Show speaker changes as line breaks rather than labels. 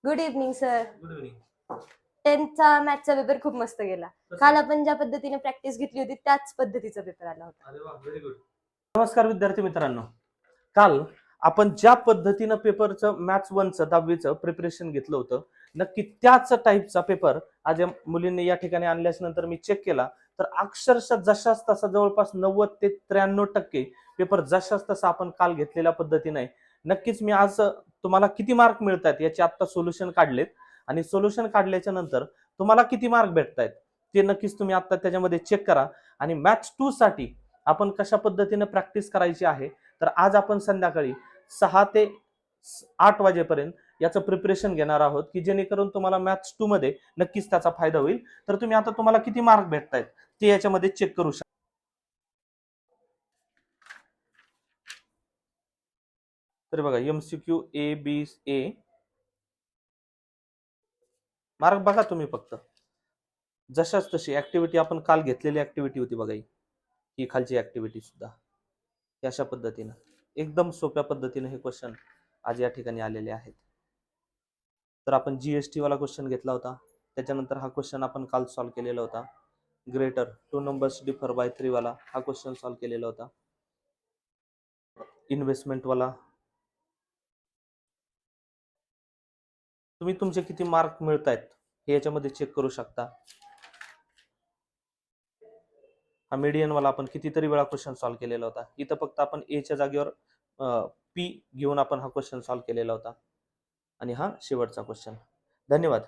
Good evening sir.
Good evening.
10th मॅथचा paper खूप मस्त गेला. काल आपण ज्या पद्धतीने प्रॅक्टिस घेतली होती त्याच पद्धतीचा पेपर आला होता.
अरे वा, व्हेरी गुड. नमस्कार विद्यार्थी मित्रांनो. काल आपण ज्या पद्धतीनं पेपरचं मॅथ्स 1चं 10वीचं प्रिपरेशन घेतलं होतं, नक्की त्याच टाईपचा पेपर आज या मुलींनी या ठिकाणी आणल्याच्या नंतर मी चेक केला तर अक्षरशः जशाच तसा जवळपास 90 ते 93% पेपर जशाच तसा आपण काल घेतलेल्या पद्धतीने आहे. नक्कीच मी आज तुम्हाला किती मार्क मिळतात याचे आता सोल्युशन काढलेत आणि सोल्युशन काढल्याच्या नंतर तुम्हाला किती मार्क भेटतायत ते नक्कीच तुम्ही आता त्याच्यामध्ये चेक करा. आणि मॅथ्स 2 साठी आपण कशा पद्धतीने प्रॅक्टिस करायची आहे तर आज आपण संध्याकाळी 6 ते 8 वाजेपर्यंत याचं प्रिपरेशन घेणार आहोत की जेणेकरून तुम्हाला मॅथ्स 2 मध्ये नक्कीच त्याचा फायदा होईल. तर तुम्ही आता तुम्हाला किती मार्क भेटतायत ते याच्यामध्ये चेक करू शकता. तर बघा MCQ A मार्क बघा तुम्ही फक्त जशाच तशी ऍक्टिव्हिटी आपण काल घेतलेली ऍक्टिव्हिटी होती बघा ही खालची ऍक्टिव्हिटी सुद्धा अशा पद्धतीनं एकदम सोप्या पद्धतीने हे क्वेश्चन आज या ठिकाणी आलेले आहेत. तर आपण GST वाला क्वेश्चन घेतला होता, त्याच्यानंतर हा क्वेश्चन आपण काल सॉल्व्ह केलेला होता. ग्रेटर 2 नंबर्स डिफर बाय 3 वाला हा क्वेश्चन सॉल्व्ह केलेला होता. इन्व्हेस्टमेंट वाला तुम्ही तुमचे किती मार्क मिळतायत हे याच्यामध्ये चेक करू शकता. हा मीडियन वाला आपण कितीतरी वेळा क्वेश्चन सॉल्व्ह केलेला होता. इथं फक्त आपण ए च्या जागेवर P घेऊन आपण हा क्वेश्चन सॉल्व्ह केलेला होता. आणि हा शेवटचा क्वेश्चन. धन्यवाद.